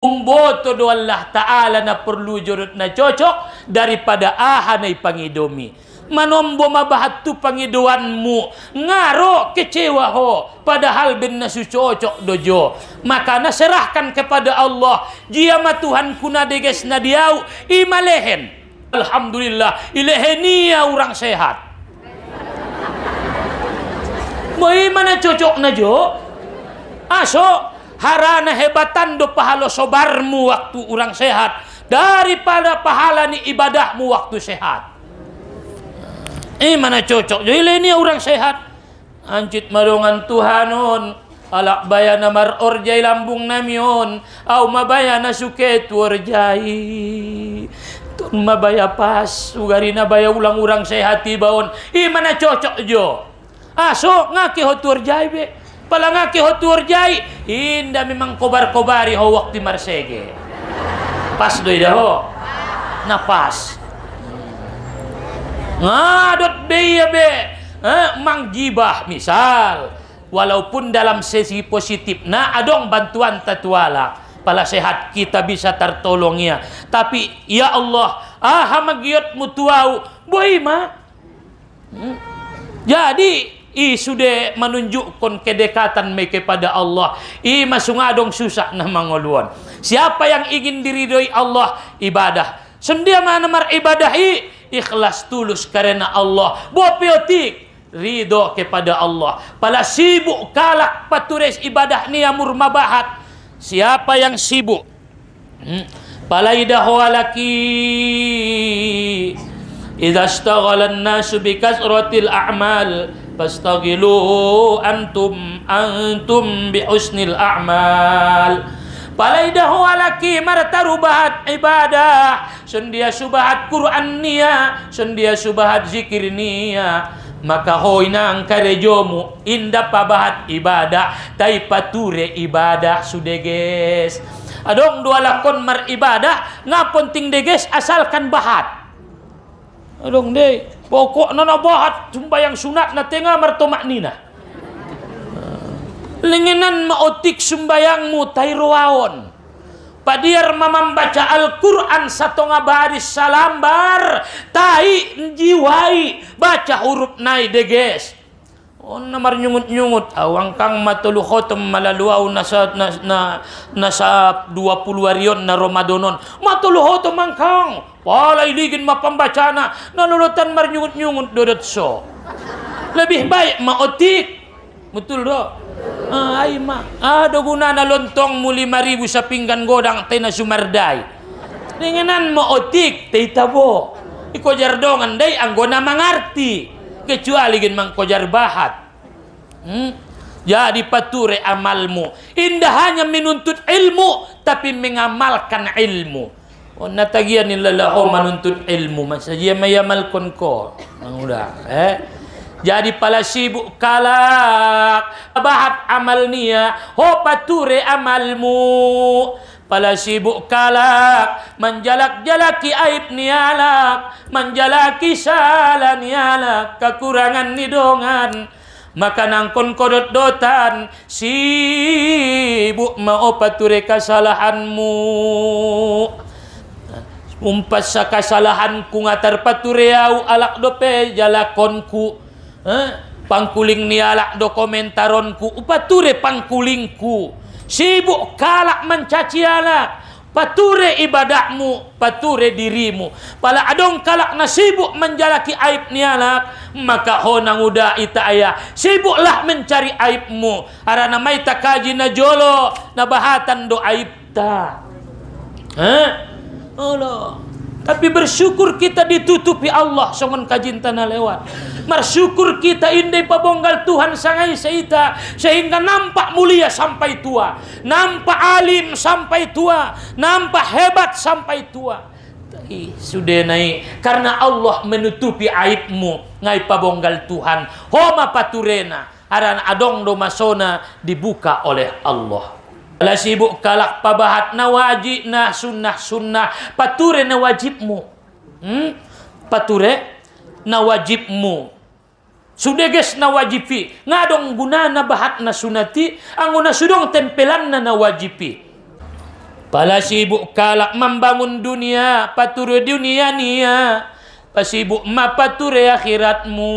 Umboto do Allah Ta'ala na perlu jurut na cocok daripada ahanay pangidomi. Manombo mabahat tu pangiduanmu ngaro kecewa ho padahal bin nasu cocok dojo. Maka naserahkan kepada Allah. Jia ma Tuhan kuna deges na diau imalehen. Alhamdulillah ilehenia orang sehat. Bagaimana cocok na jo? Aso harana hebatan do pahala sobarmu waktu orang sehat daripada pahala ni ibadahmu waktu sehat. Mana cocok jo ini orang sehat. Ancit marungan Tuhanon alak bayana mar orjai lambung namion au mabayana suke tuorjai tun mabaya pas ugarina baya ulang orang sehat tibaon. Mana cocok jo? Aso ngaki hotur jai be palangaki hotur jai inda memang kobar-kobari ho waktu marsege pas doi dah ho napas ngadot be ya be mang gibah misal walaupun dalam sesi positif nah adong bantuan tatuala pala sehat kita bisa tertolong ya tapi ya Allah hamagiot mutuau boy ma jadi sudah menunjukkan kedekatan mereka kepada Allah. Masungadong susah na mangoluan. Siapa yang ingin diridhoi Allah ibadah. Sendia mana mar ibadah ikhlas tulus karena Allah. Bopiotik ridho kepada Allah. Pala sibuk kalak patures ibadah ni amur mabahat. Siapa yang sibuk? Pala idahwalaki idza ishtaghala an-nasu bi kasratil a'mal fastaghilu antum bi husnil a'mal. Palaidahu alaki martarubahat ibadah sendia subahat Quran nia sendia subahat zikir nia maka hoinang karejomu indah pabahat ibadah tai pature ibadah sudeges adong dua lakon mar ibadah ngapon ting deges asalkan bahat adong deh pokok nana bahat sembayang sunat na tengah martomak nina lengenan maotik sembayangmu tairoaon padiar mamam baca Al-Quran satonga baris salambar tai njiwai baca huruf nai deges on namar nyungut-nyungut awang kang matulu khotom malaluau nasa 20 harion na Ramadanon matulu khotom mangkang palai ligin mapambacana nalulutan mar nyungut-nyungut dodot so lebih baik maotik betul do ay ma ada guna na lontong mu 5.000 sa pinggan godang tay na sumardai dengenan maotik tay tabo ikojar dongan day anggona mangarti kecuali gen mangkojar bahat jadi pature amalmu indah hanya menuntut ilmu tapi mengamalkan ilmu natagian nilalahu menuntut ilmu masajia mayamalkon ko udah jadi pala sibuk kalak bahat amal niya ho pature amalmu pala sibuk kalak menjalak-jalaki aib nialak menjalaki salah nialak kekurangan nidongan maka nangkon kodot-dotan sibuk mau pature kesalahanmu umpas sa kesalahanku ngatar patureau alak dope jalakonku pangkuling nialak dokumentaronku upature pangkulingku sibuk kalak mencaci alak pature ibadahmu pature dirimu pala adong kalak na sibuk menjalaki aib nialak maka honang udah ita ayah sibuklah mencari aibmu arana may takaji na jolo na bahatan do aib ta Allah tapi bersyukur kita ditutupi Allah songon kajinta na lewat bersyukur kita indai pabonggal Tuhan sangai seita sehingga nampak mulia sampai tua nampak alim sampai tua nampak hebat sampai tua sudah naik karena Allah menutupi aibmu ngai pabonggal Tuhan homa paturena aran adong do masona dibuka oleh Allah. Lah sibuk kalak pabahat na wajib na sunnah pature na wajibmu pature na wajibmu sudeges na wajibi ngadong guna na bahat na sunati anguna sudong tempelan na wajibi Pala sibuk kalak membangun dunia, pature dunia nia. Pasibuk ma pature akhiratmu.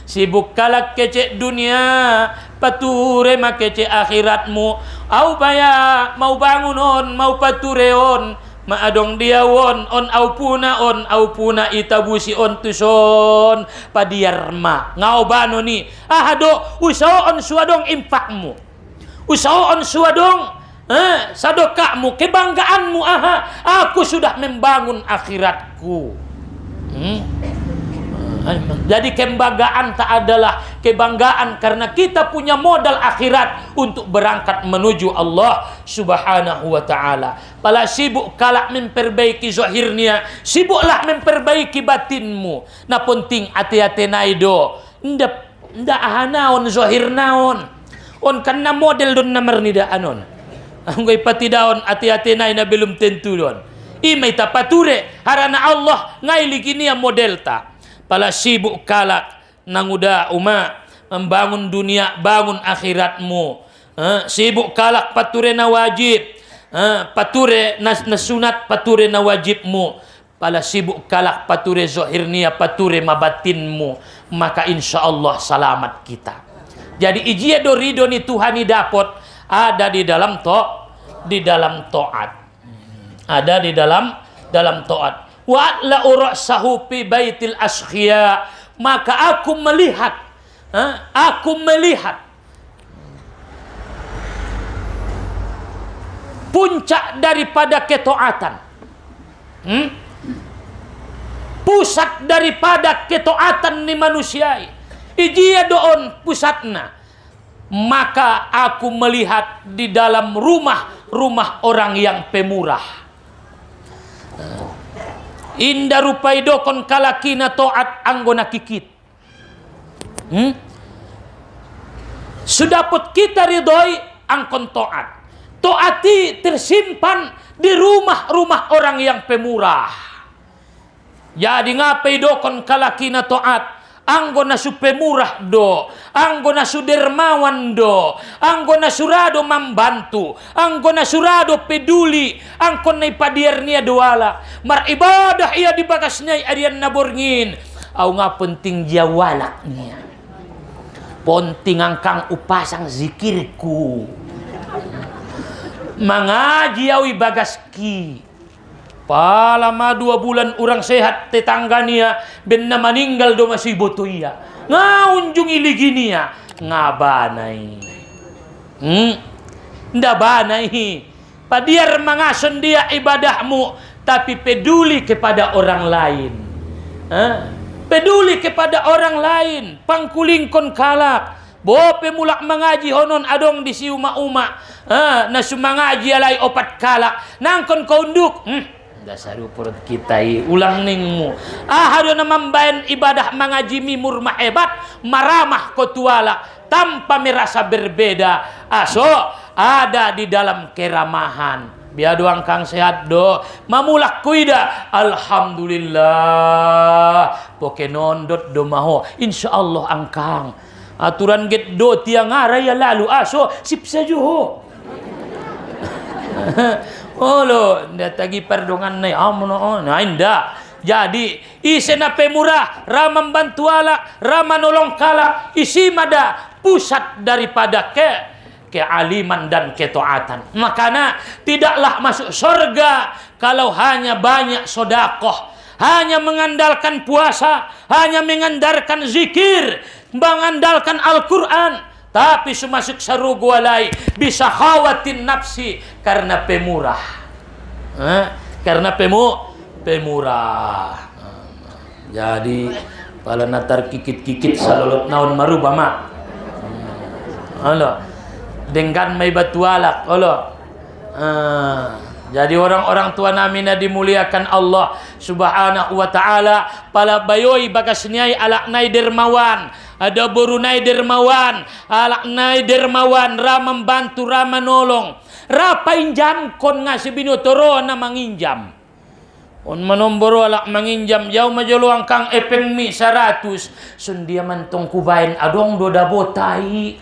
Sibuk kalak kecek dunia, pature ma kecek akhiratmu. Au baya mau bangun on, mau pature on, ma adong dia on au puna itabusi on tuson padiar ma ngau bano ni ahado usahaon suadong impakmu, usahaon suadong sadokahmu, kebanggaanmu. Aku sudah membangun akhiratku. Jadi kebanggaan tak adalah kebanggaan karena kita punya modal akhirat untuk berangkat menuju Allah Subhanahu wa ta'ala. Pala sibuk kalak memperbaiki zahirnya, sibuklah memperbaiki batinmu. Na penting hati-hati naido. Nda ahanaon zahir naon. On karena model don namar nida anon. Anggoy pati daon hati-hati naik na belum tentu don. Imay tapature harana Allah ngai ligini model ta. Pala sibuk kalak nanguda membangun dunia, bangun akhiratmu. Sibuk kalak pature na wajib, pature na sunat, pature na wajibmu. Pala sibuk kalak pature zahirnia, pature mabatinmu. Maka insya Allah selamat kita. Jadi ijia do ridho ni Tuhan ni dapat ada di dalam taat. Ada di dalam taat. Wa la urasahu fi baitil askhia, maka aku melihat puncak daripada ketaatan, pusat daripada ketaatan ni manusia ijia doon pusatna. Maka aku melihat di dalam rumah orang yang pemurah. Indah rupai dokon kalakina toat anggona kikit. Sudaput kita ridhoi angkon toat. Toati tersimpan di rumah-rumah orang yang pemurah. Jadi ngapai dokon kalakina toat. Anggona su pemurah do, anggona su dermawan do, anggona surado membantu, anggona surado peduli, angkon nai padirnia doala, mar ibadah ia di bagasnya arian naborngin, au nga penting jawalaknya, penting angkang upasang zikirku, mengaji awi bagaski. Palama 2 bulan orang sehat tetangganya benna meninggal do masih botoia ngaunjung iliginia ngabanai nda banai padiar mangason dia ibadahmu tapi peduli kepada orang lain, peduli kepada orang lain, pangkulingkon kalak bope mulak mengaji honon adong di si uma-uma nasu mengaji alai opat kalak nangkon kaunduk dasar perut kita ulang ningmu hado na membayan ibadah mengaji mimur hebat maramah kotuala tanpa merasa berbeda aso ada di dalam keramahan biado angkang sehat do mamulak kuida alhamdulillah poke nondot do maho insyaallah angkang aturan get do tiang araya lalu aso sip sajuho Olo, nda tagi perdongan nai amono na inda. Jadi isena pemurah, ramam bantuala, rama nolong kala, isi mada pusat daripada kealiman dan ketaatan. Makanya tidaklah masuk surga kalau hanya banyak sodakoh, hanya mengandalkan puasa, hanya mengandalkan zikir, mengandalkan Al-Quran. Tapi semasuk sarugu walai bisa khawatin nafsi karena pemurah, karena pemurah. Jadi pala natar kikit-kikit salolot naon maruba mak. Halo, dengan may batualak. Halo. Jadi orang-orang tua namina dimuliakan Allah Subhanahu wa ta'ala. Pala bayoy bagas niyay alak nay dermawan, ada borunay dermawan, alak nay dermawan, ramam bantu, rama nolong, rapa injam kon nga si binutoro na manginjam. On manomboro alak manginjam yaw majolo angkang epeng mi 100 sundia mantong kubain adong do dabo tai.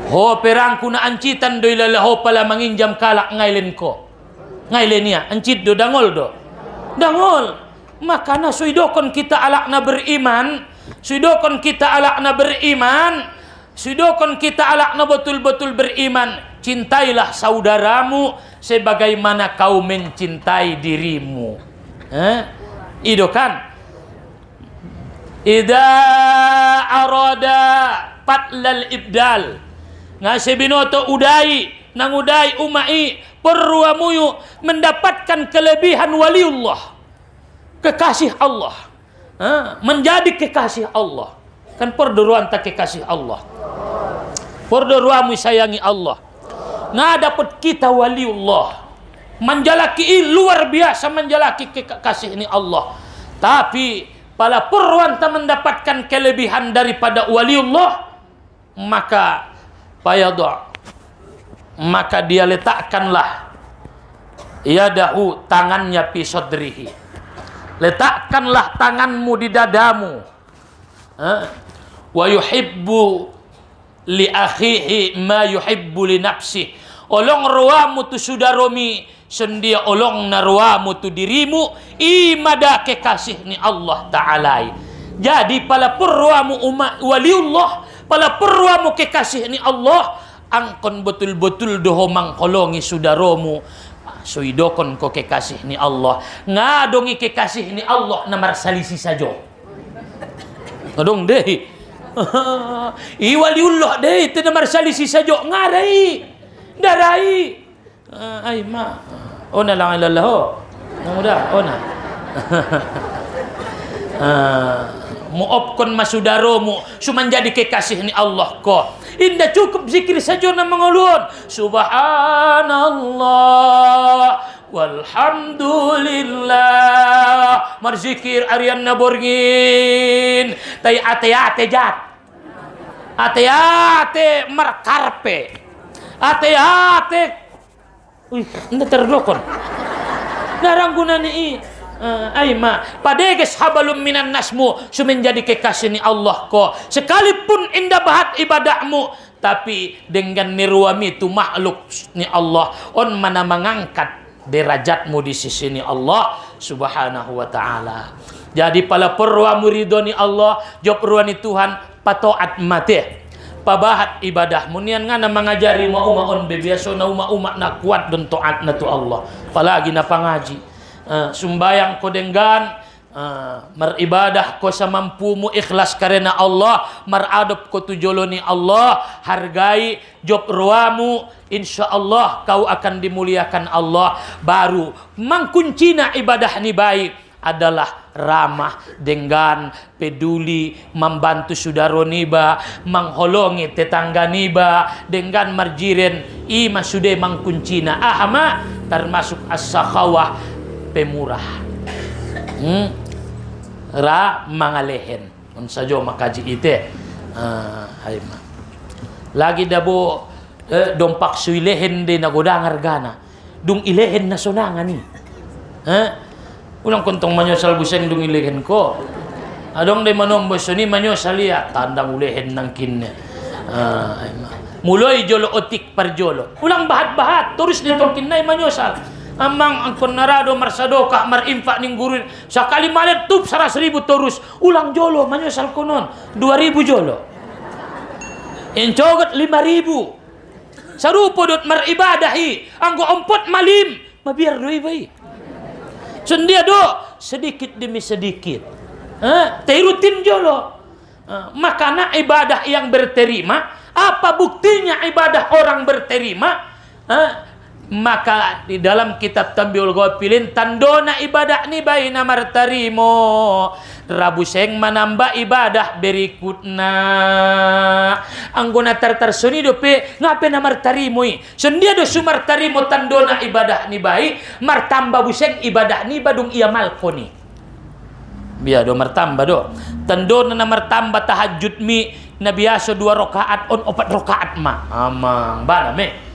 Ho perangku na ancitan do ilalaho pala manginjam kalak ngailen ko. Ngailen niya, ancit do dangol do. Dangol. Makana suidokon kita alak na beriman, suidokon kita alak na beriman, suidokon kita alak na betul-betul beriman. Cintailah saudaramu sebagaimana kau mencintai dirimu. Ido kan? Ida arada patlal ibdal. Ngase binoto udai nang udai umai perruamuyu mendapatkan kelebihan waliullah, kekasih Allah, menjadi kekasih Allah. Kan perdoruan tak kekasih Allah, perdoruamu sayangi Allah. Nah dapat kita waliullah, menjalaki luar biasa menjalaki kekasih ini Allah. Tapi pada perruan tak mendapatkan kelebihan daripada waliullah, maka maka dia letakkanlah yadahu, tangannya fi sadrihi, letakkanlah tanganmu di dadamu, wa yuhibbu li akhihi ma yuhibbu li nafsi. Olong ruamu tu sudaromi sendia olong narwamu tu dirimu imada kekasih ni Allah Ta'ala. Jadi pala perruamu umat waliullah, pala perruamu kekasih ni Allah, angkon betul-betul doho mangkolongi sudaromu, suidokon ko kekasih ni Allah. Ngadongi kekasih ni Allah namar salisi sajo. Ngadong deh. I waliullah deh te namar salisi sajo ngarai. Darai. Ay ma. Ona lang ilalaho. Mudah ona. Muopkon masudaromu sumanjadi kekasih ni Allah ko. Indah cukup zikir saja na mengulun subhanallah walhamdulillah. Marzikir Aryan Naborgin tay ate-ate jat, ate-ate markarpe, ate-ate indah terdokon naranggunan ni ay ma padeges habalum minan nasmu sumenjadi kekasih ni Allah ko. Sekalipun indah bahat ibadahmu, tapi dengan nirwami tu makhluk ni Allah on mana mengangkat derajatmu di sisi ni Allah subhanahu wa ta'ala. Jadi pala perwa murido ni Allah job ruani Tuhan patoat mate pabahat ibadahmu nian ngana mengajari ma-uma on bebiaso na uma-uma na kuat don toat na tu Allah. Palagi na pangaji sumbayang ko denggan, meribadah ko sa mampumu ikhlas karena Allah, maradop ko tujolo ni Allah, hargai job ruamu, insyaallah kau akan dimuliakan Allah. Baru mangkuncina ibadah ni baik adalah ramah, denggan, peduli, membantu saudara niba, mengholongi tetangga niba, dengan marjiren ima sude mangkuncina ahama termasuk as-sakhawah pemurah. Ra mangalehen on sajo makaji ite lagi dabo dompak suilehen de nagodangar gana dung ilehen na sonanga ni ulang kontong manyosal buseng dung ilehen ko adong de manombo soni manyosal ya tandang ulehen nang kinne muloy jolo otik parjolo ulang bahat-bahat terus ditong kinnay manyosal amang angkon narado marsado ka marinfak ning guru sakali malet tup 100.000 terus ulang jolo manyosal konon 2.000 jolo encogot 5.000 sarupo dot maribadahi anggo ompot malim mabiar doi bai sendia do sedikit demi sedikit teh rutin jolo makana ibadah yang berterima apa buktinya ibadah orang berterima maka di dalam kitab Tambiul Ghafilin tandona ibadah ni bayi namar tarimo Rabu seng menambah ibadah berikutna anggona tartar suni dope ngape namar tarimoi sendia do sumar tarimo tandona ibadah ni bayi martamba buseng ibadah ni badung ia malkoni biar do martamba do tandona namar tamba tahajud mi na biasa 2 rakaat on 4 rakaat ma amang bana me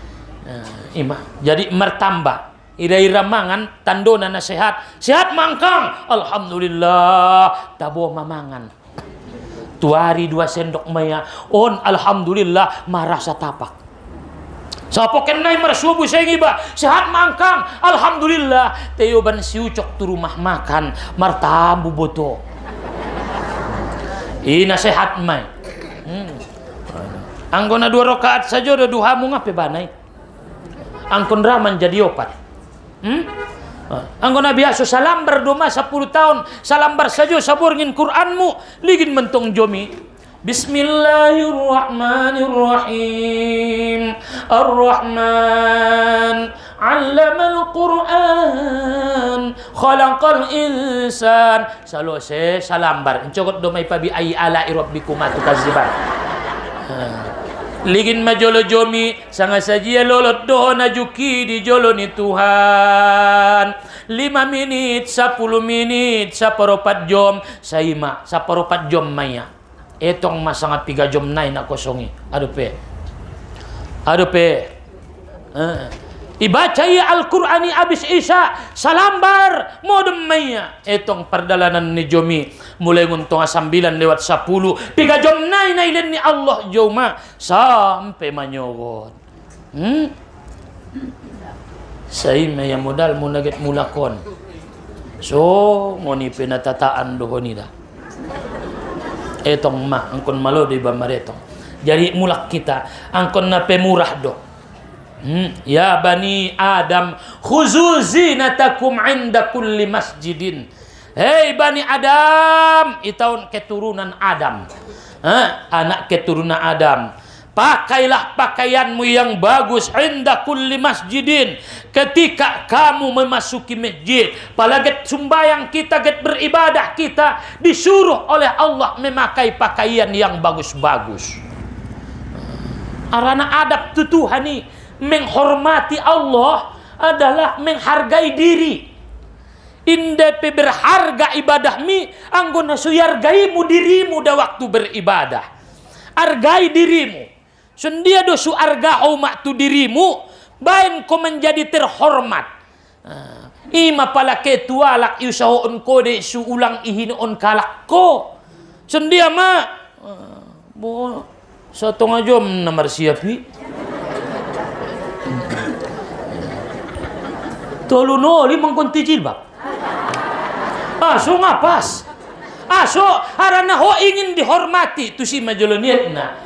ima jadi mertambah ira-ira mangan tandona na sehat mangkang alhamdulillah tabo mamangan tuari 2 sendok maya on alhamdulillah marasa tapak. Sapo kenai marsubu saya ngiba sehat mangkang alhamdulillah teyoban siucok tu rumah makan martabu boto. Ina sehat mai. Anggona 2 rakaat saja udah duhamu ngape banai. Angkon raman jadi opat. Anggona biasa salambar doma 10 tahun salambar saja saburngin Qur'anmu ligin mentong jomi. Bismillahirrahmanirrahim. Ar-Rahman 'allamal Qur'an khalaqal insan. Salose salambar encokot domai pabi ai ala rabbikum tukaziban. Ligin majolo jomi sanga sajia lolot dohona juki di jolo ni Tuhan 5 menit 10 menit 1/4 jam saima 1/4 jam maya etong masanga 3 jam nai nak kosongi aduh pe ibaca ya Al-Qur'ani abis isya salambar modem maya etong perdalanan ni jomi mulai nguntong 9 lewat 10 3 jam nai len ni Allah joma sampai manyogot saya maya modal mo naget mulakon so ngoni penatataan dohoni dah etong ma angkon malo di bamaretong jadi mulak kita angkon na pemurah do. Ya bani Adam khuzu zinatakum 'inda kulli masjidin. Hei bani Adam, itaun keturunan Adam. Anak keturunan Adam. Pakailah pakaianmu yang bagus 'inda kulli masjidin. Ketika kamu memasuki masjid, palaget sumbayang kita, get beribadah kita disuruh oleh Allah memakai pakaian yang bagus-bagus. Arana adab tutuhani menghormati Allah adalah menghargai diri. Indepe berharga ibadahmi anggona suyargaimu dirimu da waktu beribadah. Argai dirimu. Sendia do su arga umat tu dirimu bain ko menjadi terhormat. Ima pala ketualak yusahoon ko de su ulang ihinoon kalak ko. Sendia ma bo 1 jam namar siapi. Tolunoli mangkonti jilbab. Aso ngapas. Aso harana ho ingin dihormati tu si majoloniatna.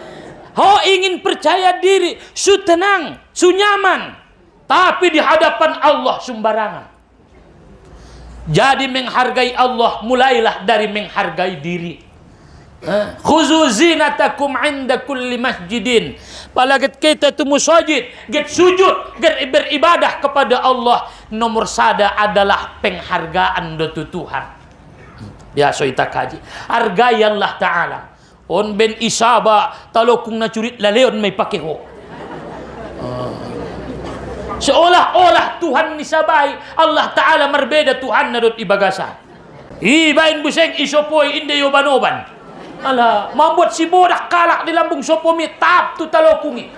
Ho ingin percaya diri, su tenang, su nyaman. Tapi di hadapan Allah sembarangan. Jadi menghargai Allah mulailah dari menghargai diri. Khuzu zinatakum 'inda kulli masjidin. Palaget kita tu musajid, get sujud, get beribadah kepada Allah. Nomor sada adalah penghargaan do Tuhan. Biasa ita kaji. Hargai Allah Ta'ala. On ben isaba talokung na curit laleon may pakeho. Seolah-olah Tuhan ni sabay, Allah Ta'ala marbeda Tuhan na dot ibagasa. Ibain buseng isopoy inde yobanoban. Alah, membuat si bodak kalak di lambung sopomi tap tu talokungi.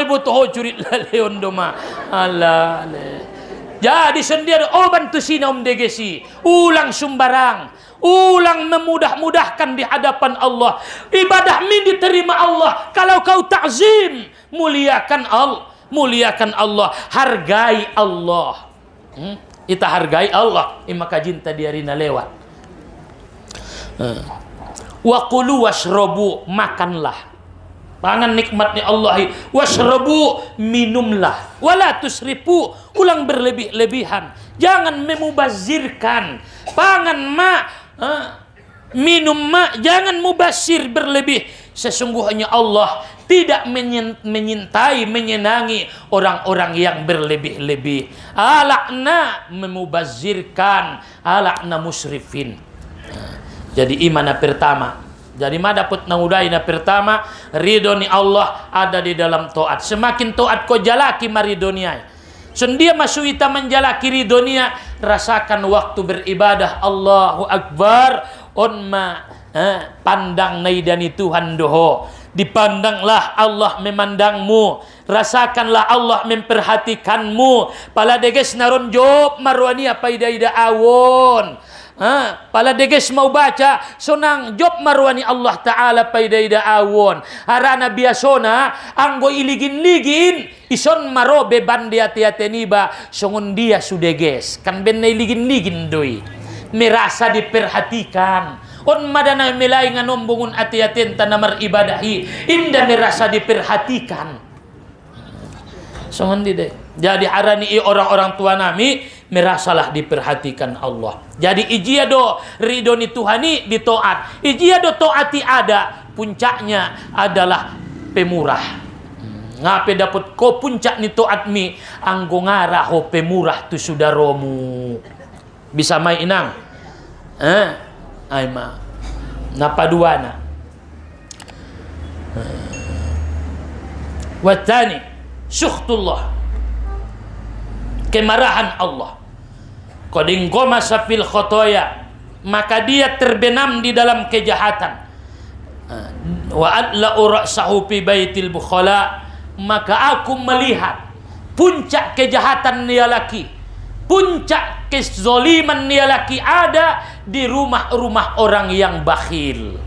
Ibu toh curit laleon doma. Alah, jadi sendiri oban tu sina degesi. Ulang sumbarang, ulang memudah-mudahkan di hadapan Allah. Ibadah min diterima Allah kalau kau ta'zim, muliakan Allah, hargai Allah. Kita hargai Allah, maka jinta diarina lewat. Wa qulu washrabu, makanlah. Pangan nikmatnya Allah. Washrabu, minumlah. Wala tusrifu, ulang berlebih-lebihan. Jangan memubazirkan. Pangan minum jangan mubazir berlebih. Sesungguhnya Allah tidak menyintai, menyenangi orang-orang yang berlebih-lebih. Alakna memubazirkan, alakna musrifin. Jadi iman pertama. Jadi ma dapat naudai na pertama, ridho ni Allah ada di dalam taat. Semakin taat ko jalaki maridoniai. Sendia masuita menjalaki ridonia, rasakan waktu beribadah Allahu Akbar on ma pandang naidani Tuhan doho. Dipandanglah Allah memandangmu, rasakanlah Allah memperhatikanmu. Pala deges naron job marwania paida-ida awon. Pala deges mau baca sonang job marwani Allah Ta'ala paidaida awon harana biasona anggo iligin-ligin ison maro beban dia tiateniba songon dia sudeges kan ben iligin-ligin doi merasa diperhatikan on madana melai nganombungun ati-atin tanamar ibadahi indah merasa diperhatikan songon dide. Jadi harani orang-orang tua nami merasalah diperhatikan Allah. Jadi ijia do ridho ni Tuhani ditoat. Ijia do toati ada puncaknya adalah pemurah. Ngape dapat ko puncak ni toat mi anggo ngara ho pemurah tu sudaromu. Bisa mai inang. Ai ma. Napaduana. Watani sukhtullah. Kemarahan Allah. Qadin qamasa fil khotoya, maka dia terbenam di dalam kejahatan. Wa adla ra'sahu fi baitil bukhala, maka aku melihat puncak kejahatan dia laki, puncak kezaliman dia laki ada di rumah-rumah orang yang bakhil.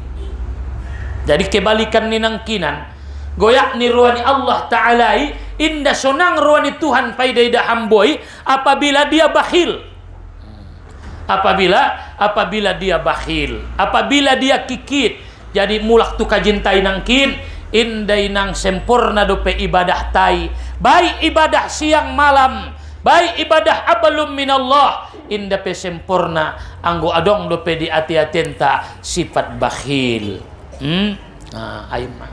Jadi kebalikan ninangkinan goyak ni ruani Allah Ta'ala indah sonang ruani Tuhan paidaida hamboi apabila dia bakhil. Apabila dia bakhil, apabila dia kikit. Jadi mulak tu kajintai nangkin indai nang sempurna dope ibadah tai, baik ibadah siang malam, baik ibadah abalum minallah indah pe sempurna anggo adong dope di ati-atenta sifat bakhil. Aima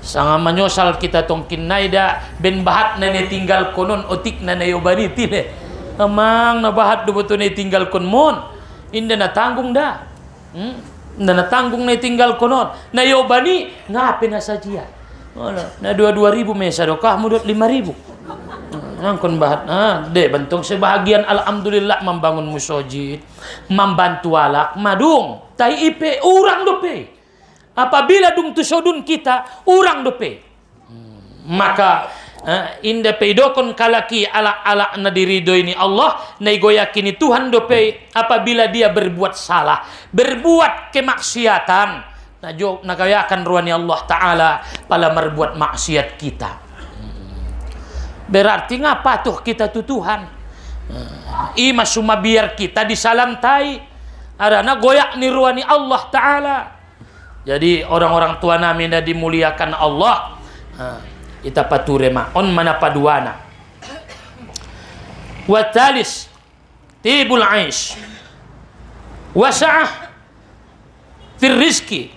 sangat menyosal kita tongkin naida ben bahat nane tinggal konon otik nane yobani tine amang na bahat do betul ne tinggal kon mon inda na tanggung dah inda na tanggung ne tinggal konon na yobani ngape na saja na 2.000 mesa do kah mudut 5.000 nang kon bahat de bentong sebahagian alhamdulillah membangun musojid membantu alak madung tai ipe urang dope. Apabila dung tusodun kita orang dope maka inda peidokon kalaki ala na dirido ini Allah na goyakini Tuhan dope apabila dia berbuat salah berbuat kemaksiatan na gayakan ruani Allah Ta'ala pala merbuat maksiat kita berarti ngapa tuh kita tu Tuhan ima suma biar kita disalantai arana goyak ni ruani Allah Ta'ala. Jadi orang-orang tua nami na dimuliakan Allah. Ita pature ma on mana paduana. Wa talis tibul aish. Wasa'ah fir rizki.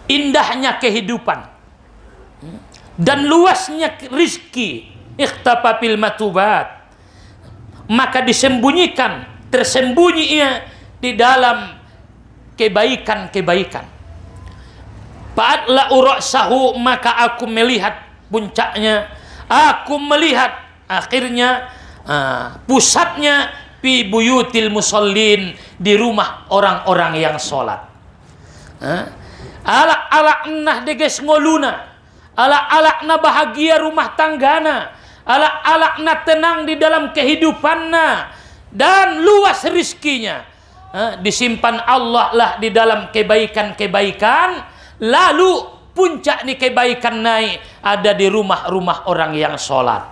Indahnya kehidupan dan luasnya rizki. Ikhtafa fil matubat. Maka disembunyikan, tersembunyi ia di dalam kebaikan-kebaikan. Fa'adla ura'sahu, maka aku melihat puncaknya, aku melihat akhirnya pusatnya fi buyutil musallin, di rumah orang-orang yang sholat. Alak-alak nah deges ngoluna, alak-alak na bahagia rumah tanggana, alak-alak na tenang di dalam kehidupanna dan luas rizkinya. Disimpan Allah lah di dalam kebaikan-kebaikan, lalu puncak nih kebaikan naik ada di rumah-rumah orang yang sholat.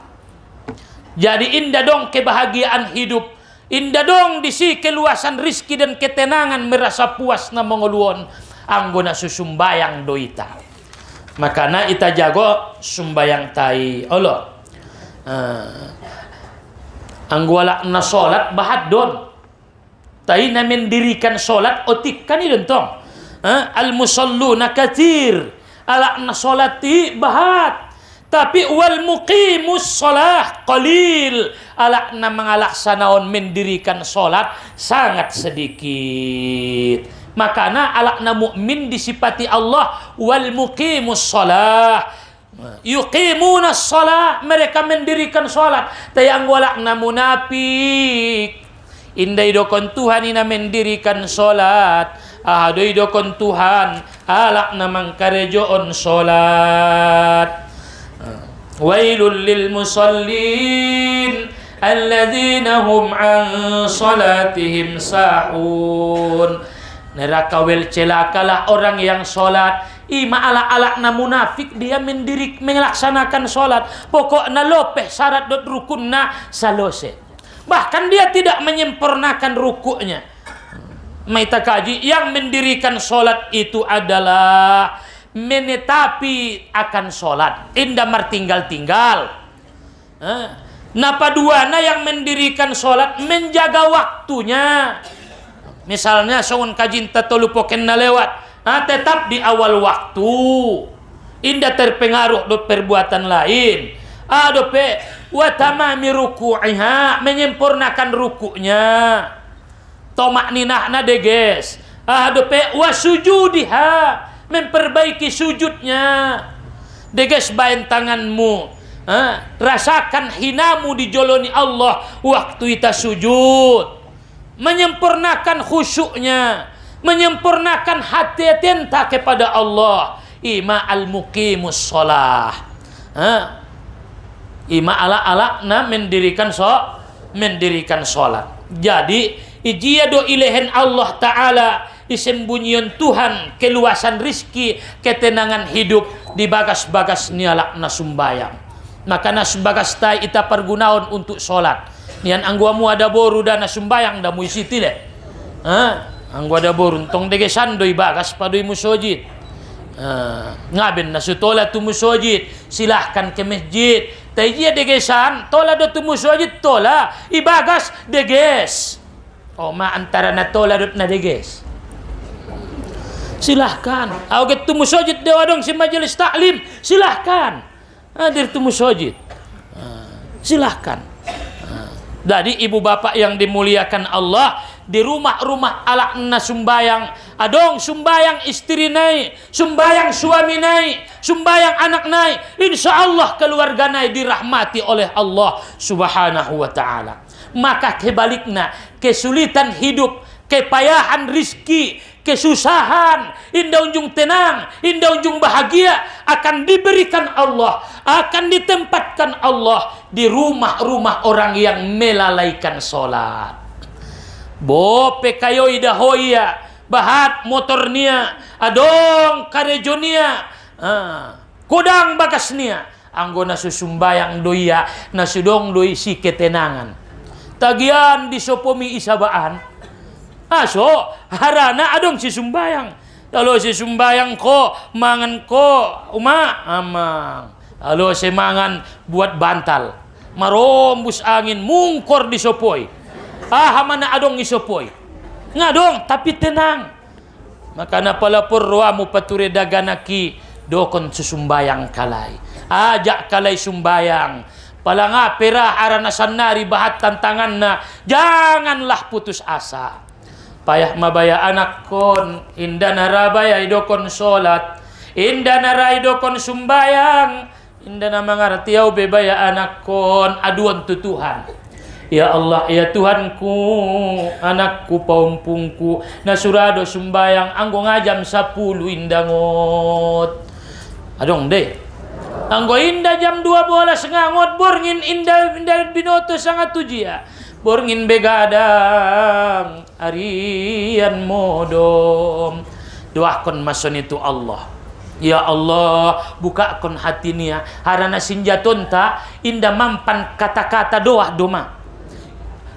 Jadi indah dong kebahagiaan hidup, indah dong disi keluasan rizki dan ketenangan merasa puas na menguluan anggona susumbayang doita. Makanya ita jago sumbayang tai Allah. Anggwala na sholat bahat don. Tai na mendirikan solat otik kan itu tong al musalluna katsir ala na solati bahat tapi wal muqimus shalah qalil ala na mangalaksanaon mendirikan solat sangat sedikit. Makana ala na mukmin disifati Allah wal muqimus shalah yuqimuna shalah, mereka mendirikan solat. Tayang wala na munafik indai dokon Tuhan ina mendirikan solat, ahadoi dokon Tuhan alak namang karejoon solat. Wailul lil musallin alladzina hum an salatihim sahun. Neraka wel celakalah orang yang salat. Ima ala-ala na munafik dia melaksanakan salat. Pokoknya lopeh syarat dot rukunna salose. Bahkan dia tidak menyempurnakan rukuknya. Maita kaji yang mendirikan solat itu adalah menetapi akan solat, indah martinggal-tinggal. Napa duana yang mendirikan solat menjaga waktunya. Misalnya soun kajin tatolu poken na lewat, tetap di awal waktu, indah terpengaruh do perbuatan lain. Adope watamami ruku'iha, menyempurnakan rukuknya. Tomak ninahna deges. Adope wasujudiha, memperbaiki sujudnya. Deges bain tanganmu. Rasakan hinamu dijoloni Allah waktu kita sujud. Menyempurnakan khusyuknya, menyempurnakan hati tenta kepada Allah. Ima al-muqimus sholah. Ima ala na mendirikan sholat. Jadi ijia do ilehen Allah Ta'ala isembunyian Tuhan keluasan rizki, ketenangan hidup di bagas-bagas nialak na sumbayang. Maka na bagas tay ita pergunaon untuk sholat. Nian angguamu ada boru dan na sumbayang da mu isiti le. Anggu ada boru tong degesan doi bagas padoi musojid. Ngaben na sutola tu musojid, silahkan ke masjid. Tajia degesan tola do tu musojid tola ibagas deges. Ma antara na tola dot na deges. Silahkan. Awget tu musojid dewa dong si majelis taklim. Silahkan. Hadir tu musojid. Silahkan. Jadi ibu bapak yang dimuliakan Allah, di rumah-rumah ala na sumbayang, adong sumbayang istri nai, sumbayang suami nai, sumbayang anak nai, insya Allah keluarga nai dirahmati oleh Allah Subhanahu wa ta'ala. Maka kebaliknya, kesulitan hidup, kepayahan rizki, kesusahan, indah unjung tenang, indah unjung bahagia akan diberikan Allah, akan ditempatkan Allah di rumah-rumah orang yang melalaikan sholat. Bope kayo idahoya, bahat motornya, adong karejonia, kodang bagasnya, anggona susumbayang doya, nasudong doi si ketenangan. Tagian disopomi isabaan. So harana adong si sumbayang. Kalau si sumbayang ko, mangan ko, amang. Kalau si mangan buat bantal. Marombus angin, mungkor di sopoy. Hamana adong isopoy. Ngadong, tapi tenang. Maka na pala purwamu pature daganaki, dokon susumbayang kalay. Ajak kalay sumbayang. Pala nga pera arana sanari bahat tantangan na, janganlah putus asa. Payah mabaya anak kon, indah narabaya idokon solat, indah narai idokon sumbayang, indah na mangartiaw bebaya anak kon, aduan tu Tuhan. Ya Allah, ya Tuhanku, anakku paumpungku, nasurado sumbayang, anggo ngajam 10 indah ngot. Adong deh. Anggo indah jam 12 ngangot, borngin indah binoto sangat tujia. Borngin begadang arian modom. Doakan mason itu Allah. Ya Allah, bukakan hati nia. Harana sinjaton ta indah mampan kata-kata doa doma.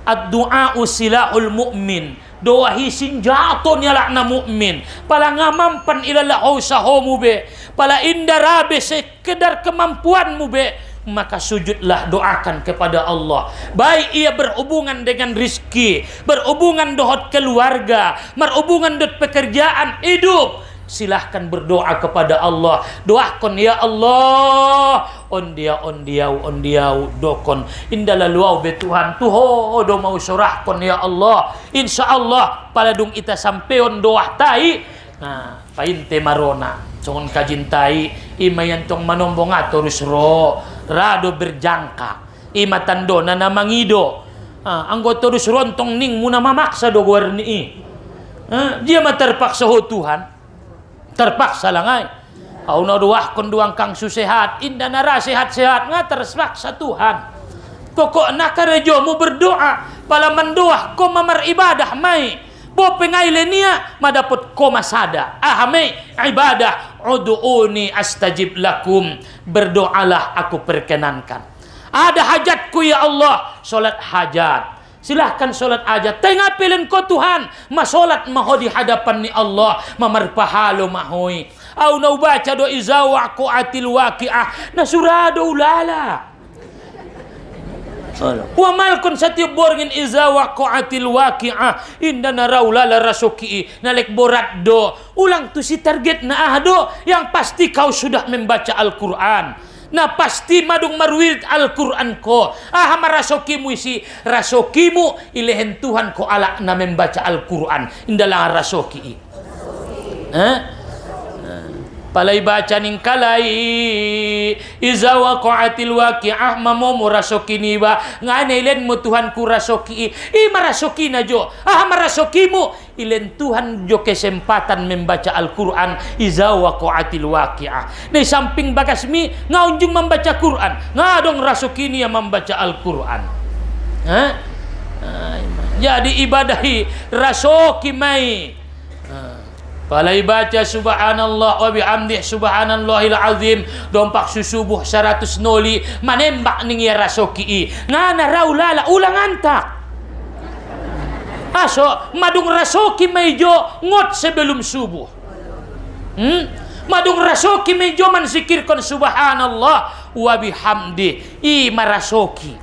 Ad-du'a usilahul mu'min. Doa hisin jaton yalakna mu'min. Pala ngamampan ilalahu sahomu be. Pala indah rabe sekedar kemampuanmu be. Maka sujudlah, doakan kepada Allah. Baik ia berhubungan dengan rizki, berhubungan dohot keluarga, berhubungan dot pekerjaan hidup. Silahkan berdoa kepada Allah. Doakan ya Allah. Ondiau dokon. Indah laluau be Tuhan. Tuho do mau surahkon ya Allah. Insya Allah paladung ita sampeon doa tai. Nah, painte marona. Songon kajintai imayantong manombong atorus ro. Rado berjangka ima tando na namangido anggoto dus rontong ning muna mamaksa do warni dia mah terpaksa ho Tuhan terpaksa langai au na doah kon duang kang susehat indah nara sehat-sehat nga terpaksa Tuhan Pokok nak rejo mu berdoa, pala mendoa ko mamar ibadah mai. Bo pengaile nia madapot ko masada. Ahame ibadah, ud'uni astajib lakum. Berdoalah aku perkenankan. Ada hajatku ya Allah, solat hajat. Silahkan solat hajat. Tengah pilih ko Tuhan, masolat maho di hadapan ni Allah, mamar pahalo mahoi. Au nau baca do iza waqa'atil waqi'ah, nasurado ulala. Wa malkun setiap borgin iza waqa'atil waqi'ah inda naraula la rasuki nalek borat do ulang tu si target na ahdo yang pasti kau sudah membaca Al-Qur'an. Nah pasti madung marwirid Al-Qur'an ko. Marasokimu isi rasokimu ilehen Tuhan ko ala na membaca Al-Qur'an indalang rasoki. Palai baca ning kalai iza waqa'atil waqi'ah mamomu rasokini ba ngane ilen mo Tuhan ku rasoki marasoki na jo marasokimu ilen Tuhan jo kesempatan membaca Al-Qur'an iza waqa'atil waqi'ah ni samping bagasmi ngaunjung membaca Qur'an ngadong rasokini yang membaca Al-Qur'an. Jadi ibadahi rasoki mai. Palai baca subhanallah wa bihamdih subhanallahil azim dompak susubuh 100 noli manembak ning ya rasoki ngana raulala ulang antak aso madung rasoki mejo ngot sebelum subuh madung rasoki mejo manzikirkan subhanallah wa bihamdih marasoki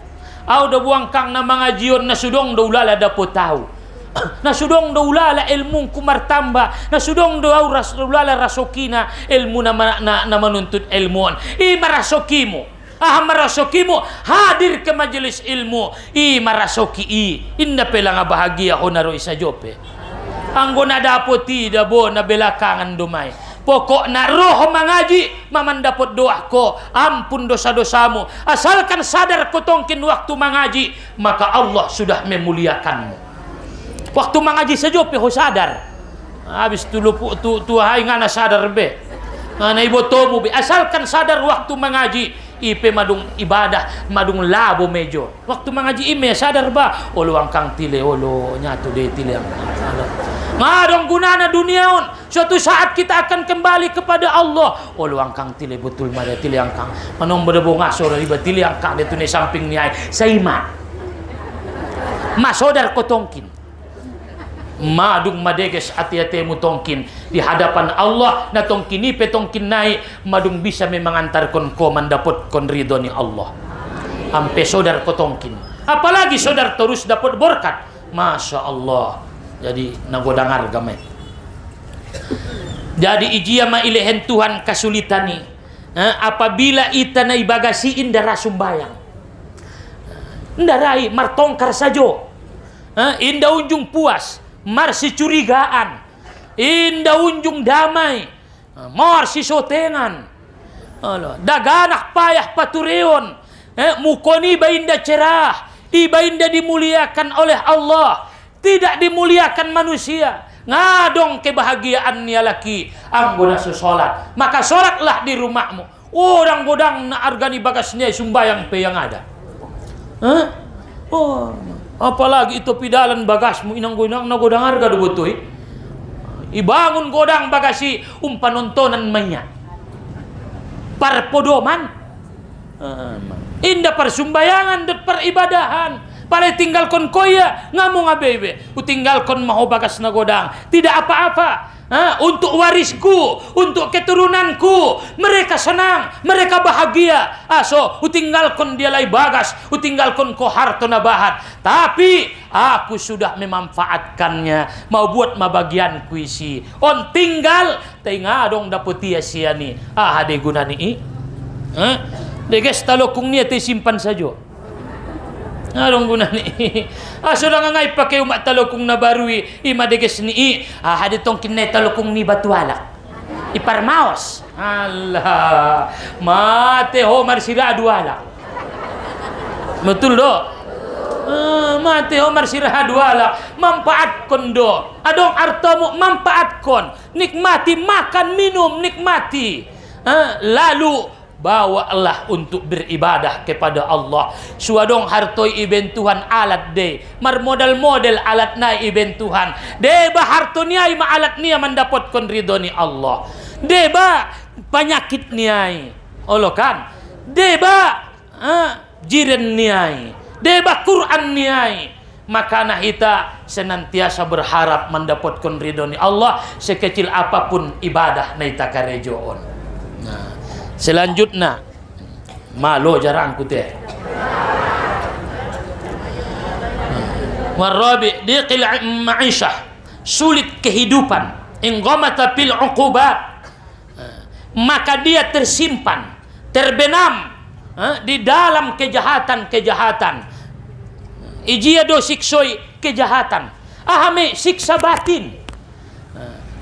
au da buang kang na mangajion na sudong da ulala da po tahu. Na sudong do ulala ilmu kumar tambah, na sudong do ulala rasokina ilmu na menuntut ilmuan. Marasokimu, marasokimu hadir ke majelis ilmu. Marasoki inda pelang bahagia honaro isa jope. Anggo na dapoti dabo na belakangan dumay. Pokok na roh mengaji maman dapat doa ko ampun dosa-dosamu asalkan sadar ko tongkin waktu mengaji maka Allah sudah memuliakanmu. Waktu mengaji saja peho sadar. Habis tu lupu tu hai ngana sadar be. Ngana ibu tomu be. Asalkan sadar waktu mengaji ipe madung ibadah madung labo mejo. Waktu mengaji ime sadar ba olo angkang tile olo nyatu de tile angkang. Ngadong gunana duniaun. Suatu saat kita akan kembali kepada Allah. Olo angkang tile betul mada tile angkang. Manong berebo ngaso dari tile angkang de tune samping ni ai. Saima. Masodar kotongkin. Madung madeges ati-ati mutongkin di hadapan Allah na tongkini petongkin naik madung bisa memangantarkan ko mendapatkan ridhoni Allah ampe saudar kotongkin apalagi saudar terus dapat berkat Masya Allah jadi nagodang harga mai jadi ijia ma ilehen Tuhan kasulitani apabila ita na ibagasi inda rasumbayang ndarai martongkar sajo inda unjung puas marsi curigaan inda unjung damai marsi sotengan daganak payah patureon mukoni iba inda cerah iba inda dimuliakan oleh Allah tidak dimuliakan manusia ngadong kebahagiaan nia laki anggona sesolat maka solatlah di rumahmu orang godang na argani bagasnya sumbayang pe yang ada apalagi itu pidalan bagasmu inang godang harga do betul ibangun godang bagasi umpanontonan manya parpodoman indah persumbayangan dan peribadahan pare tinggalkan koya ngamung abebe utinggalkan maho bagas na godang tidak apa-apa untuk warisku, untuk keturunanku, mereka senang, mereka bahagia. So utinggalkan dia lai bagas, utinggalkan ko harto na bahat. Tapi aku sudah memanfaatkannya, mau buat mabagian kuisi. On tinggal, dong dapat sia ni. Hade guna ni. Deges talokung niya te simpan saja. Anong guna ni? Sudah ngangai pakai umat talokung na barui ima deges ni hadi tong kinay talokung ni batualak iparmaos Allah mate ho marsira adualak betul do mate ho marsira adualak manfaatkon do adong artomu manfaatkon nikmati makan minum nikmati lalu bawalah untuk beribadah kepada Allah. Suadong hartoi iben Tuhan alat de, mar model-model alat na iben Tuhan. Deba hartoniai ma alat nia mendapatkan ridhoni Allah. Deba penyakit niai, Allah kan. Deba jiran niai, deba Quran niai. Makana kita senantiasa berharap mendapatkan ridhoni Allah sekecil apapun ibadah na ita karejoon. Nah, selanjutnya malo jarang ku teh. Warabi diqil ma'isyah, sulit kehidupan, inghamata fil uqubat, maka dia tersimpan, terbenam di dalam kejahatan-kejahatan. Ijia do siksoi kejahatan, ahame siksa batin.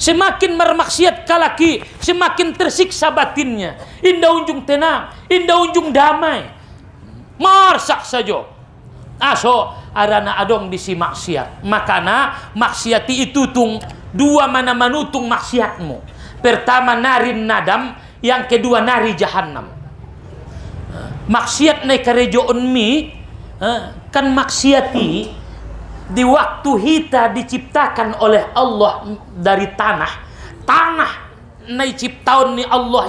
Semakin bermaksiat kalaki, semakin tersiksa batinnya. Indah unjung tenang, indah unjung damai. Marsak saja. Aso arana adong disi maksiat. Makana maksiati itu tung dua mana manutung maksiatmu. Pertama narin nadam, yang kedua nari jahannam. Maksiat na karejoon mi, kan maksiati di waktu kita diciptakan oleh Allah dari tanah na ciptaun ni Allah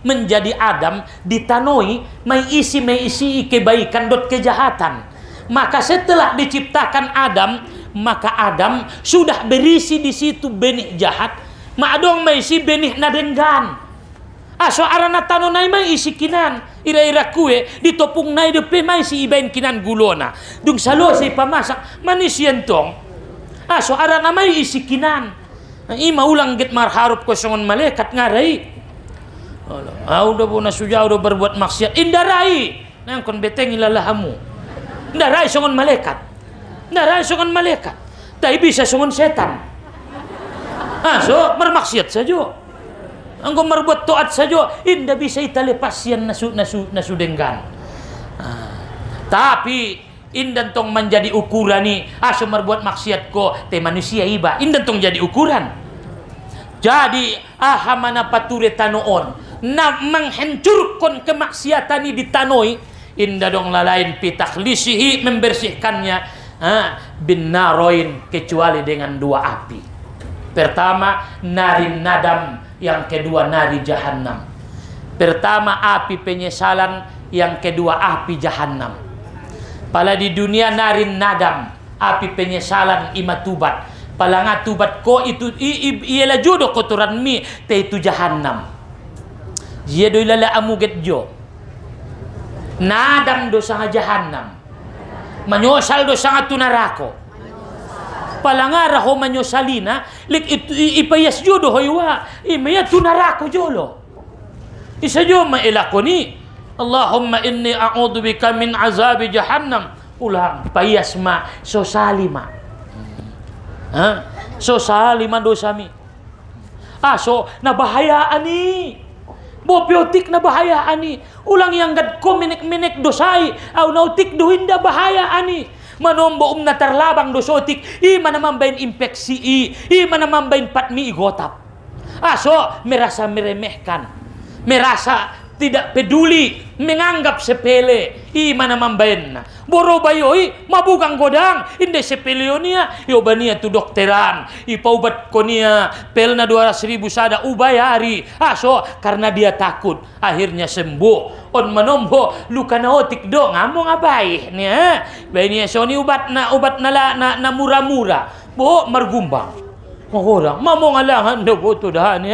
menjadi Adam, ditanoi mai isi kebaikan dot kejahatan. Maka setelah diciptakan Adam, maka Adam sudah berisi di situ benih jahat, maadong mai isi benih nadenggan. Aso arana tanonai mai isi kinan, ira-ira kue ditopung nai depe mai si ibain kinan gulona. Dung salo si pamasak manis yentong. Aso arana mai isi kinan. Ima ulang git marharup ko songon malaikat ngarai. Udah bona suja udah berbuat maksiat indarai. Nang kon beteng ilalahamu. Indarai songon malaikat. Indarai songon malaikat. Tai bisa songon setan. Aso bermaksiat saja. Engkau merbuat taat saja, indah bisa ita lepasian nasu denggan. Tapi indah tong menjadi ukuran ni, aso merbuat maksiat ko te manusia iba, indah tong jadi ukuran. Jadi mana pature tanoon, na menghancurkan kemaksiatan ni ditanoi, indah dong lalain pitakhlisihi membersihkannya bin naroin, kecuali dengan dua api. Pertama narin nadam, yang kedua nari jahannam. Pertama api penyesalan, yang kedua api jahannam. Pala di dunia narin nadam, api penyesalan imatubat. Pala ngatubat ko itu ialah jodoh kotoran mi te itu jahannam. Jia do ilala amuget jo. Nadam do sanga jahannam. Manyosal do sanga tunarako. Palangara ho manyosalina lik ipayas jodo hoywa imaya tunarako jolo isa jo mailakoni Allahumma inni a'udzubika min azabi jahannam ulang payas ma so salima so salima dosami aso na bahayaan ni bopiotik na bahayaan ni ulang yang gad ko minik dosai au nautik dohinda bahayaan ni manombo na terlabang dosotik mana mambain infeksi mana mambain patmi igotap. Aso merasa meremehkan, merasa tidak peduli, menganggap sepele mana mambain na boro bayoi mabugang godang inde sepeleonia yobania tu dokteran ipaubat konia pelna 200.000 sada ubayari. Aso karena dia takut akhirnya sembuh. On manombo luka naotik do ngamong abai nia bani soni ubat na mura-mura bo margumbang orang mamong alangan do boto dahan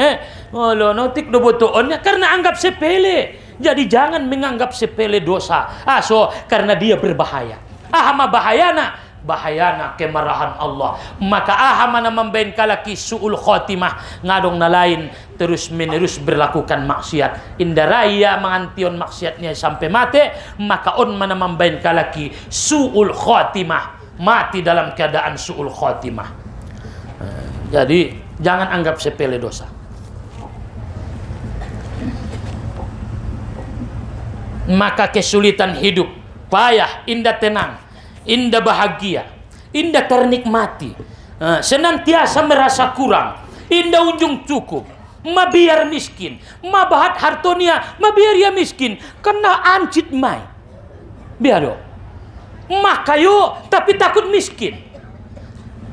olo naotik do boto onnya karena anggap sepele. Jadi jangan menganggap sepele dosa. Aso karena dia berbahaya. Ahama bahayana kemarahan Allah. Maka ahama na mambain kalaki suul khotimah ngadong na lain terus menerus berlakukan maksiat. Indaraya mengantion maksiatnya sampai mati, maka on mana mambain kalaki suul khotimah, mati dalam keadaan suul khotimah. Jadi jangan anggap sepele dosa. Maka kesulitan hidup, payah, indah tenang, indah bahagia, indah ternikmati, senantiasa merasa kurang, indah ujung cukup, mabiar miskin, mabahat hartonia, mabiar ya miskin, kena ancit mai. Biar makayo tapi takut miskin.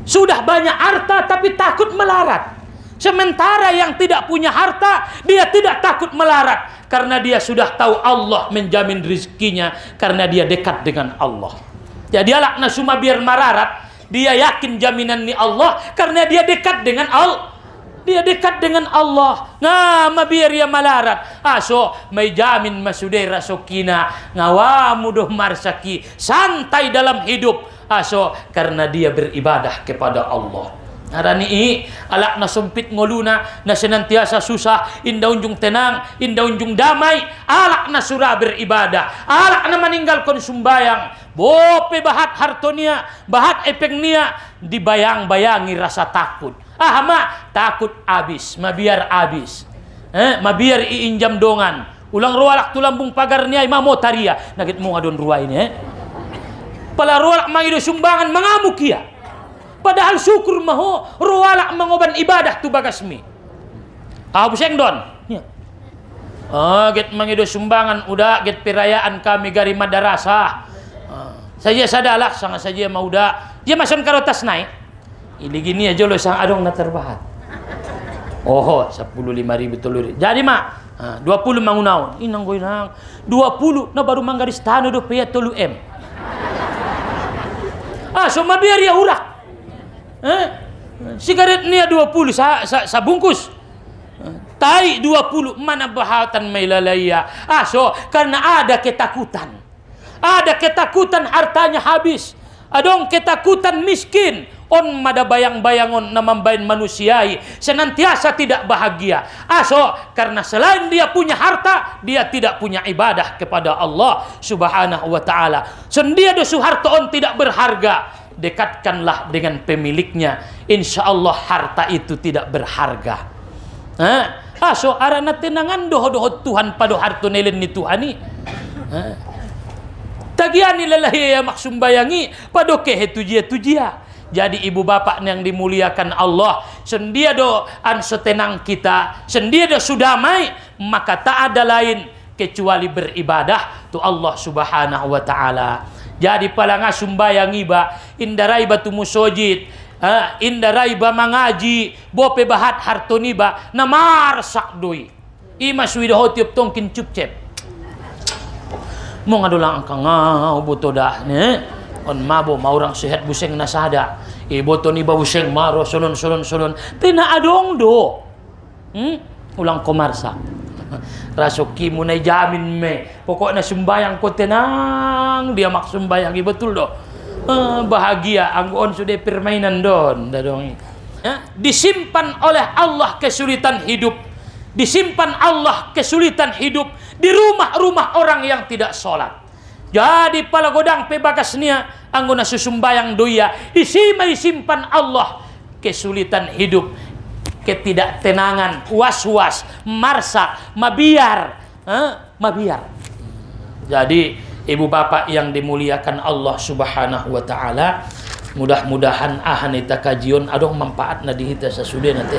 Sudah banyak harta tapi takut melarat. Sementara yang tidak punya harta, dia tidak takut melarat karena dia sudah tahu Allah menjamin rezekinya karena dia dekat dengan Allah. Jadi alakna suma biar mararat, dia yakin jaminan ni Allah karena dia dekat dengan Allah. Dia dekat dengan Allah. Nah, mabiar ya malarat. Aso may jamin masudai rasokina ngawamu doh marsaki santai dalam hidup. Aso karena dia beribadah kepada Allah. Harani alak na sempit ngoluna na senantiasa susah, indah unjung tenang, indah unjung damai, alak na surah beribadah, alak na meninggalkan sumbayang, bope bahat hartonia, bahat epengnia, dibayang-bayangi rasa takut. Ma takut abis, mabiar abis, mabiar iinjam dongan, ulang rualak tulambung pagarnya ima motaria, nagit mo adon ruwa ini, pala rualak mangido sumbangan mengamuk ya. Padahal syukur maho rualak mengoban ibadah tu bagasmi. Buseng don. Ya. Get mangido sumbangan udah get perayaan kami gari madarasa. Saja sadalah sangat saja mau udah. Dia masan karotas naik. Ini gini aja lo sang adong na terbahat. 15.000 telur. Jadi mak 20 mangunaon. Inang goy nang 20 na baru manggaris tano do paya 3 M. So mabiar ya urak. Sigaret nia 20 sa bungkus. Tai 20 mana bahatan may lalaya. So karena ada ketakutan. Ada ketakutan hartanya habis. Adong ketakutan miskin. On mada bayang-bayangon na mambayan manusiai. Senantiasa tidak bahagia. So karena selain dia punya harta, dia tidak punya ibadah kepada Allah subhanahu wa ta'ala. Sendia dosu harta on tidak berharga. Dekatkanlah dengan pemiliknya, insya Allah harta itu tidak berharga. So arana tenangan doho Tuhan pada harta nelen ni Tuhani. Tagiani lelahi ya maksum bayangi pada kehe tujia. Jadi ibu bapak yang dimuliakan Allah, sendia do an setenang kita, sendia do sudamai, maka tak ada lain kecuali beribadah tu Allah subhanahu wa ta'ala. Jadi palanga sumbayang iba, indarai batu musojid, indarai ba mangaji, bope bahat hartoni ba, namarsak doi. Ima suwidah tiup tongkin cupcep. Mo ngadulang ang kangau boto dah ne. On mabo maurang sehat buseng nasada. Boto ni ba buseng maro solon. Tina adong do. Ulang komarsa. Rasoki mo na jamin me. Pokoknya sumbayang ko tenang. Dia mak sumbayang. Betul do. Bahagia. Anggoon sudah permainan don. Disimpan oleh Allah kesulitan hidup. Disimpan Allah kesulitan hidup. Di rumah-rumah orang yang tidak sholat. Jadi pala godang pebagasnya. Anggona susumbayang doya. Disimpan Allah kesulitan hidup. Ketidaktenangan, was-was, marsa, mabiar. Jadi ibu bapak yang dimuliakan Allah subhanahu wa ta'ala, mudah-mudahan ahanita kajion adong manfaat na dihita sa sude nanti.